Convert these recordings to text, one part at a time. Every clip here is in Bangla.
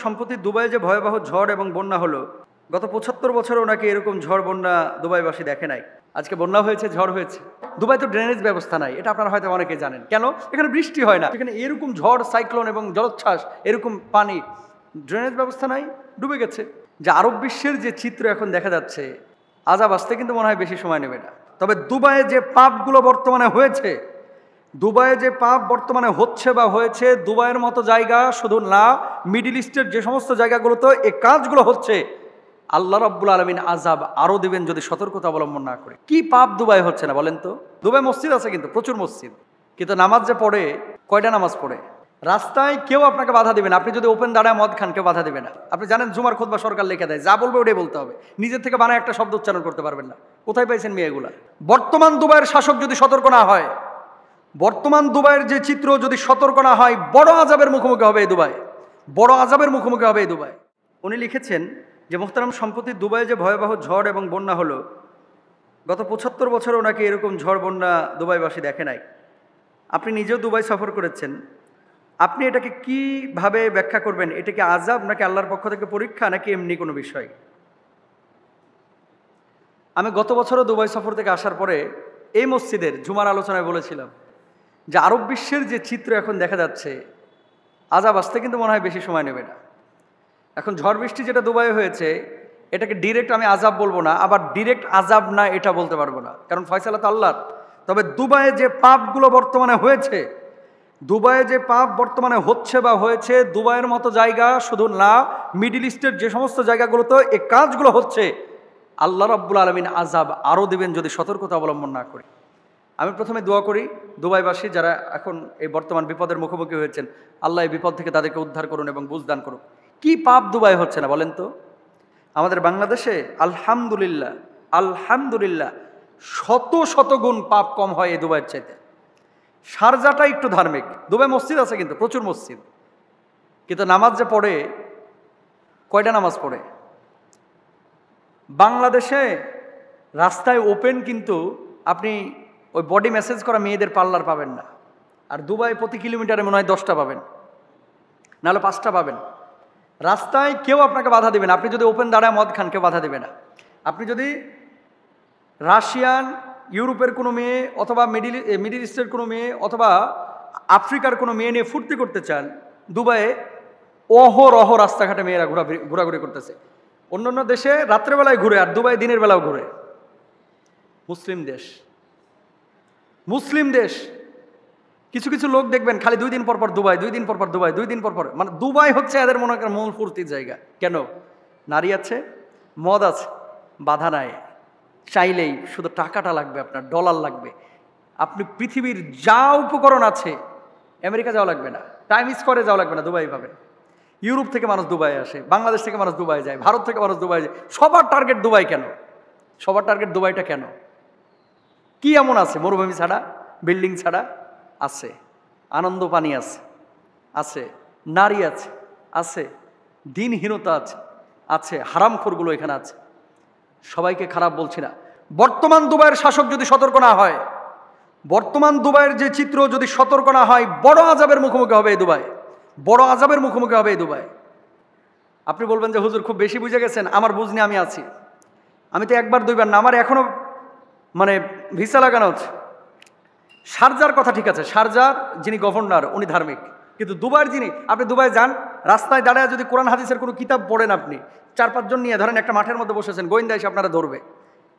সম্প্রতি দুবাই যে ভয়াবহ ঝড় এবং বন্যা হলো, গত ৭৫ বছরেও নাকি এরকম ঝড় বন্যা দুবাইবাসী দেখে নাই। আজকে বন্যা হয়েছে, ঝড় হয়েছে। দুবাই তো ড্রেনেজ ব্যবস্থা নাই, এটা আপনারা হয়তো অনেকেই জানেন। কেন? এখানে বৃষ্টি হয় না, এখানে এরকম ঝড়, সাইক্লোন এবং জলোচ্ছ্বাস, এরকম পানি, ড্রেনেজ ব্যবস্থা নাই, ডুবে গেছে। যে আরব বিশ্বের যে চিত্র এখন দেখা যাচ্ছে, আজাব আসতে কিন্তু মনে হয় বেশি সময় নেবে না। তবে দুবাইয়ে যে পাপগুলো বর্তমানে হয়েছে, দুবাইয়ে যে পাপ বর্তমানে হচ্ছে বা হয়েছে, দুবাইয়ের মতো জায়গা শুধু না, মিডিল ইস্টের যে সমস্ত জায়গাগুলোতে এই কাজগুলো হচ্ছে, আল্লাহ রাব্বুল আলামিন আযাব আরো দেবেন যদি সতর্কতা অবলম্বন না করে। কি পাপ দুবাই হচ্ছে না বলেন তো? দুবাই মসজিদ আছে, কিন্তু প্রচুর মসজিদ, কিন্তু নামাজ যে পড়ে, কয়টা নামাজ পড়ে? রাস্তায় কেউ আপনাকে বাধা দিবে না, আপনি যদি ওপেন দাঁড়ায় মদ খান কেউ বাধা দিবে না। আপনি জানেন জুমার খুতবা সরকার লিখে দেয়, যা বলবে ওটাই বলতে হবে, নিজের থেকে বানায় একটা শব্দ উচ্চারণ করতে পারবেন না। কোথায় পাইছেন মেয়েগুলা? বর্তমান দুবাইয়ের শাসক যদি সতর্ক না হয়, বর্তমান দুবাইয়ের যে চিত্র যদি সতর্ক না হয়, বড় আযাবের মুখোমুখি হবে এই দুবাই, বড় আযাবের মুখোমুখি হবে এই দুবাই। উনি লিখেছেন যে মোহতারাম, সম্প্রতি দুবাইয়ে যে ভয়াবহ ঝড় এবং বন্যা হলো, গত ৭৫ বছরেও নাকি এরকম ঝড় বন্যা দুবাইবাসী দেখে নাই। আপনি নিজেও দুবাই সফর করেছেন, আপনি এটাকে কিভাবে ব্যাখ্যা করবেন? এটা কি আযাব, নাকি আল্লাহর পক্ষ থেকে পরীক্ষা, নাকি এমনি কোনো বিষয়? আমি গত বছরও দুবাই সফর থেকে আসার পরে এই মসজিদের জুমার আলোচনায় বলেছিলাম যে আরব বিশ্বের যে চিত্র এখন দেখা যাচ্ছে, আযাব আসতে কিন্তু মনে হয় বেশি সময় নেবে না। এখন ঝড় বৃষ্টি যেটা দুবাইয়ে হয়েছে, এটাকে ডিরেক্ট আমি আযাব বলবো না, আবার ডিরেক্ট আযাব না এটা বলতে পারবো না, কারণ ফয়সালা তো আল্লাহর। তবে দুবাইয়ে যে পাপগুলো বর্তমানে হয়েছে, দুবাইয়ে যে পাপ বর্তমানে হচ্ছে বা হয়েছে, দুবাইয়ের মতো জায়গা শুধু না, মিডিল ইস্টের যে সমস্ত জায়গাগুলোতে এই কাজগুলো হচ্ছে, আল্লাহ রাব্বুল আলামিন আযাব আরও দেবেন যদি সতর্কতা অবলম্বন না করে। আমি প্রথমে দোয়া করি দুবাইবাসী যারা এখন এই বর্তমান বিপদের মুখোমুখি হয়েছেন, আল্লাহ এই বিপদ থেকে তাদেরকে উদ্ধার করুন এবং বুঝদান করুন। কি পাপ দুবাই হচ্ছে না বলেন তো? আমাদের বাংলাদেশে আলহামদুলিল্লাহ, আলহামদুলিল্লাহ শত শত গুণ পাপ কম হয় এই দুবাইয়ের চাইতে। শারজাটা একটু ধার্মিক, দুবাই মসজিদ আছে, কিন্তু প্রচুর মসজিদ, কিন্তু নামাজ যে পড়ে, কয়টা নামাজ পড়ে? বাংলাদেশে রাস্তায় ওপেন, কিন্তু আপনি ওই বডি মেসেজ করা মেয়েদের পার্লার পাবেন না। আর দুবাই প্রতি কিলোমিটারে মনে হয় 10টা পাবেন, নাহলে 5টা পাবেন। রাস্তায় কেউ আপনাকে বাধা দেবে না, আপনি যদি ওপেন দাঁড়ায় মদ খান কেউ বাধা দেবে না। আপনি যদি রাশিয়ান, ইউরোপের কোনো মেয়ে, অথবা মিডিল ইস্টের কোনো মেয়ে, অথবা আফ্রিকার কোনো মেয়ে নিয়ে ফুর্তি করতে চান, দুবাইয়ে অহরহ রাস্তাঘাটে মেয়েরা ঘোরাঘুরি করতেছে। অন্যান্য দেশে রাত্রেবেলায় ঘুরে, আর দুবাই দিনের বেলাও ঘুরে। মুসলিম দেশ, মুসলিম দেশ। কিছু কিছু লোক দেখবেন খালি 2 দিন পর পর দুবাই, 2 দিন পর পর দুবাই, 2 দিন পর পর, মানে দুবাই হচ্ছে এদের মনে করেন মূল ফুর্তির জায়গা। কেন? নারী আছে, মদ আছে, বাধা নাই, চাইলেই শুধু টাকাটা লাগবে, আপনার ডলার লাগবে। আপনি পৃথিবীর যা উপকরণ আছে, আমেরিকা যাওয়া লাগবে না, টাইম স্কোয়ারে যাওয়া লাগবে না, দুবাই পাবেন। ইউরোপ থেকে মানুষ দুবাই আসে, বাংলাদেশ থেকে মানুষ দুবাই যায়, ভারত থেকে মানুষ দুবাই যায়। সবার টার্গেট দুবাই কেন? সবার টার্গেট দুবাইটা কেন? কি এমন আছে? মরুভূমি ছাড়া, বিল্ডিং ছাড়া আছে, আনন্দ পানি আছে, আছে নারী আছে, আছে দিনহীনতা আছে, আছে হারামখোরগুলো এখানে আছে। সবাইকে খারাপ বলছি না। বর্তমান দুবাইয়ের শাসক যদি সতর্ক না হয়, বর্তমান দুবাইয়ের যে চিত্র যদি সতর্ক না হয়, বড় আযাবের মুখোমুখি হবে এই দুবাই, বড় আযাবের মুখোমুখি হবে এই দুবাই। আপনি বলবেন যে হুজুর খুব বেশি বুঝে গেছেন, আমার বুঝ নিয়ে আমি আছি। আমি তো একবার দুইবার না, আমার এখনো মানে ভিসা লাগানো হচ্ছে। শারজার কথা ঠিক আছে, শারজার যিনি গভর্নর উনি ধার্মিক, কিন্তু দুবাইয়ের যিনি, আপনি দুবাই যান, রাস্তায় দাঁড়ায় যদি কোরআন হাদিসের কোনো কিতাব পড়েন, আপনি 4-5 জন নিয়ে ধরেন একটা মাঠের মধ্যে বসেছেন, গোয়েন্দা এসে আপনারা ধরবে।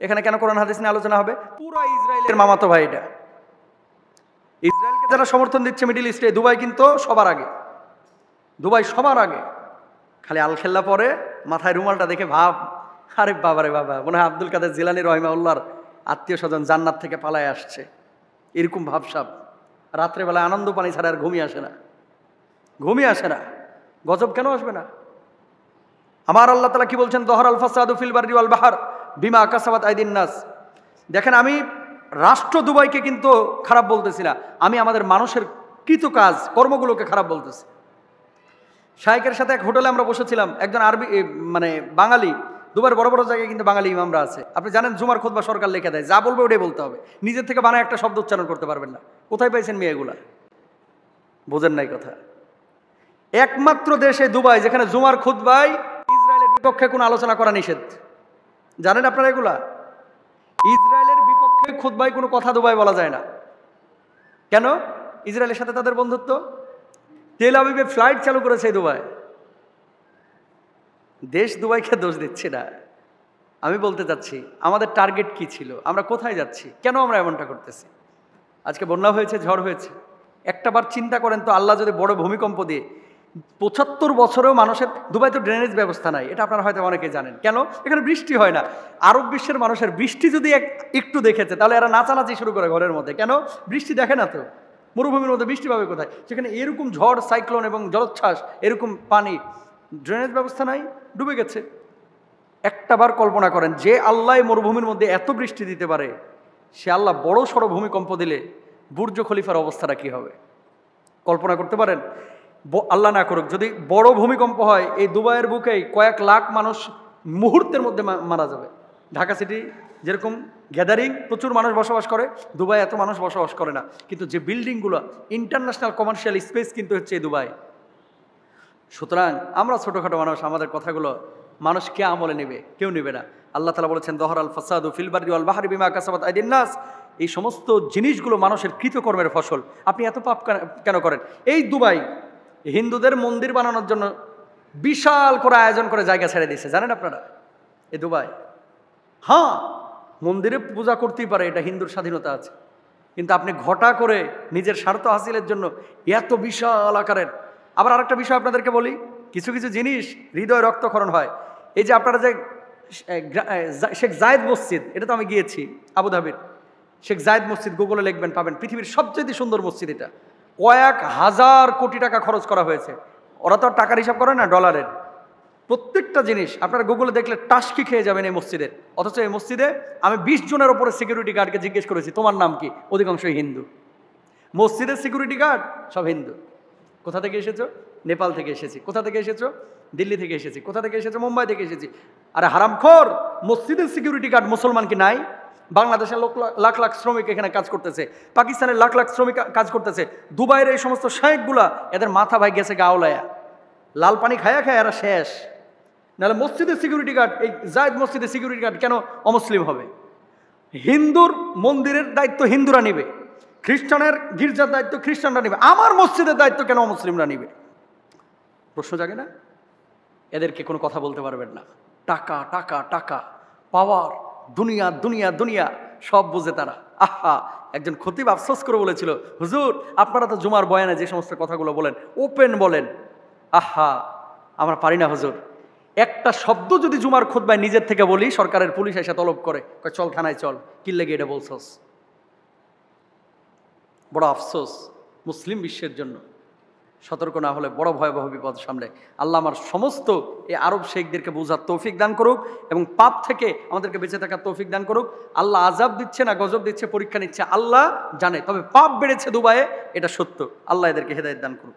এখানে কেন কোরআন হাদিস নিয়ে আলোচনা হবে? পুরো ইসরায়েলের মামাতো ভাই এটা। ইসরায়েলকে যারা সমর্থন দিচ্ছে মিডিল ইস্টে, দুবাই কিন্তু সবার আগে, দুবাই সবার আগে। খালি আলখেল্লা পরে মাথায় রুমালটা দেখে ভাব, আরে বাবারে বাবা, মনে হয় আব্দুল কাদের জিলানী রহিমাউল্লাহর আত্মীয় স্বজন জান্নাত থেকে পালায় আসছে, এরকম ভাবসাব। রাত্রেবেলায় আনন্দ পানি ছাড়া আর ঘুমিয়ে আসে না, ঘুমিয়ে আসে না। গজব কেন আসবে না? আমার আল্লাহ তাআলা কি বলছেন? যহরাল ফাসাদু ফিল বাররি ওয়াল বাহর বিমা কাসাবাত আইদিন নাস। দেখেন, আমি রাষ্ট্র দুবাইকে কিন্তু খারাপ বলতেছি না, আমি আমাদের মানুষের কৃত কাজ কর্মগুলোকে খারাপ বলতেছি। শাইখের সাথে এক হোটেলে আমরা বসেছিলাম, একজন আরবি মানে বাঙালি, দুবার বড় বড় জায়গায় কিন্তু বাঙালি ইমামরা আছে। আপনি জানেন জুমার খুতবা সরকার লিখে দেয়, যা বলবে ওটাই বলতে হবে, নিজের থেকে বানায় একটা শব্দ উচ্চারণ করতে পারবেন না। কোথায় পাইছেন মেয়েগুলা? বোঝেন নাই কথা। একমাত্র দেশে দুবাই যেখানে জুমার খুতবায় ইসরায়েলের বিপক্ষে কোনো আলোচনা করা নিষেধ। জানেন আপনারা এগুলা? ইসরায়েলের বিপক্ষে খুতবায় কোনো কথা দুবাই বলা যায় না। কেন? ইসরায়েলের সাথে তাদের বন্ধুত্ব। তেল আবিবে ফ্লাইট চালু করেছে দুবাই। দেশ দুবাইকে দোষ দিচ্ছে না। আমি বলতে চাচ্ছি আমাদের টার্গেট কি ছিল, আমরা কোথায় যাচ্ছি, কেন আমরা এমনটা করতেছি? আজকে বন্যা হয়েছে, ঝড় হয়েছে, একটাবার চিন্তা করেন তো, আল্লাহ যদি বড় ভূমিকম্প দিয়ে ৭৫ বছরেও মানুষের, দুবাই তো ড্রেনেজ ব্যবস্থা নাই, এটা আপনারা হয়তো অনেকে জানেন। কেন? এখানে বৃষ্টি হয় না। আরব বিশ্বের মানুষের বৃষ্টি যদি একটু দেখেছে তাহলে এরা নাচানাচি শুরু করে ঘরের মধ্যে। কেন? বৃষ্টি দেখে না তো, মরুভূমির মধ্যে বৃষ্টি পাবে কোথায়? সেখানে এরকম ঝড়, সাইক্লোন এবং জলোচ্ছ্বাস, এরকম পানি, ড্রেনেজ ব্যবস্থা নাই, ডুবে গেছে। একটাবার কল্পনা করেন, যে আল্লাহ মরুভূমির মধ্যে এত বৃষ্টি দিতে পারে, সে আল্লাহ বড় সড়ো ভূমিকম্প দিলে বুর্জ খলিফার অবস্থাটা কি হবে কল্পনা করতে পারেন? আল্লাহ না করুক, যদি বড় ভূমিকম্প হয়, এই দুবাইয়ের বুকেই কয়েক লাখ মানুষ মুহূর্তের মধ্যে মারা যাবে। ঢাকা সিটি যেরকম গ্যাদারিং, প্রচুর মানুষ বসবাস করে, দুবাই এত মানুষ বসবাস করে না, কিন্তু যে বিল্ডিংগুলো, ইন্টারন্যাশনাল কমার্শিয়াল স্পেস কিন্তু হচ্ছে এই দুবাই। সুতরাং আমরা ছোটোখাটো মানুষ, আমাদের কথাগুলো মানুষ কে আমলে নেবে? কেউ নেবে না। আল্লাহ তাআলা বলেছেন, দহরাল ফাসাদু ফিল বাররি ওয়াল বাহরি বিমা কাসাবাত আইদিন নাস। এই সমস্ত জিনিসগুলো মানুষের কৃতকর্মের ফসল। আপনি এত পাপ কেন করেন? এই দুবাই হিন্দুদের মন্দির বানানোর জন্য বিশাল করে আয়োজন করে জায়গা ছেড়ে দিয়েছে, জানেন আপনারা? এই দুবাই, হ্যাঁ, মন্দিরে পূজা করতেই পারে, এটা হিন্দুর স্বাধীনতা আছে, কিন্তু আপনি ঘটা করে নিজের স্বার্থ হাসিলের জন্য এত বিশাল আকারের। আবার আরেকটা বিষয় আপনাদেরকে বলি, কিছু কিছু জিনিস হৃদয় রক্তক্ষরণ হয়। এই যে আপনারা যে শেখ জায়েদ মসজিদ, এটা তো আমি গিয়েছি আবুধাবির, শেখ জায়েদ মসজিদ গুগলে লিখবেন, পাবেন। পৃথিবীর সবচেয়ে সুন্দর মসজিদ এটা। কয়েক হাজার কোটি টাকা খরচ করা হয়েছে। ওরা তো আর টাকার হিসাব করে না, ডলারের। প্রত্যেকটা জিনিস আপনারা গুগলে দেখলে টাসকি খেয়ে যাবেন এই মসজিদের। অথচ এই মসজিদে আমি 20 জনের ওপরে সিকিউরিটি গার্ডকে জিজ্ঞেস করেছি, তোমার নাম কি? অধিকাংশই হিন্দু। মসজিদের সিকিউরিটি গার্ড সব হিন্দু। কোথা থেকে এসেছো? নেপাল থেকে এসেছি। কোথা থেকে এসেছো? দিল্লি থেকে এসেছি। কোথা থেকে এসেছো? মুম্বাই থেকে এসেছি। আরে হারামখোর, মসজিদের সিকিউরিটি গার্ড মুসলমান কি নাই? বাংলাদেশের লাখ লাখ শ্রমিক এখানে কাজ করতেছে, পাকিস্তানের লাখ লাখ শ্রমিক কাজ করতেছে, দুবাইয়ের এই সমস্ত শেখগুলা, এদের মাথা ভাই গেছে গাওলায়া, লাল পানি খায়া খায় এরা শেষ। নাহলে মসজিদের সিকিউরিটি গার্ড, এই জায়েদ মসজিদের সিকিউরিটি গার্ড কেন অমুসলিম হবে? হিন্দুর মন্দিরের দায়িত্ব হিন্দুরা নিবে, খ্রিস্টানের গির্জার দায়িত্ব খ্রিস্টানরা নিবে, আমার মসজিদের দায়িত্ব কেন অমুসলিমরা নিবে? প্রশ্ন জাগে না? এদেরকে কোনো কথা বলতে পারবেন না। টাকা টাকা টাকা, পাওয়ার, দুনিয়া দুনিয়া দুনিয়া, সব বুঝে তারা। আহা, একজন খতিব আফসোস করে বলেছিল, হুজুর আপনারা তো জুমার বয়ানে যে সমস্ত কথাগুলো বলেন, ওপেন বলেন। আহা, আমরা পারি না হুজুর। একটা শব্দ যদি জুমার খুতবায় নিজের থেকে বলি, সরকারের পুলিশ এসে তলব করে, কয় চল থানায় চল, কি লেগে এটা বলছস। বড় আফসোস মুসলিম বিশ্বের জন্য। সতর্ক না হলে বড় ভয়াবহ বিপদ সামনে। আল্লাহ আমার সমস্ত এই আরব শেখদেরকে বোঝার তৌফিক দান করুক এবং পাপ থেকে আমাদেরকে বেঁচে থাকার তৌফিক দান করুক। আল্লাহ আজাব দিচ্ছে না গজব দিচ্ছে, পরীক্ষা নিচ্ছে, আল্লাহ জানে। তবে পাপ বেড়েছে দুবাইয়ে, এটা সত্য। আল্লাহ এদেরকে হেদায়েত দান করুক।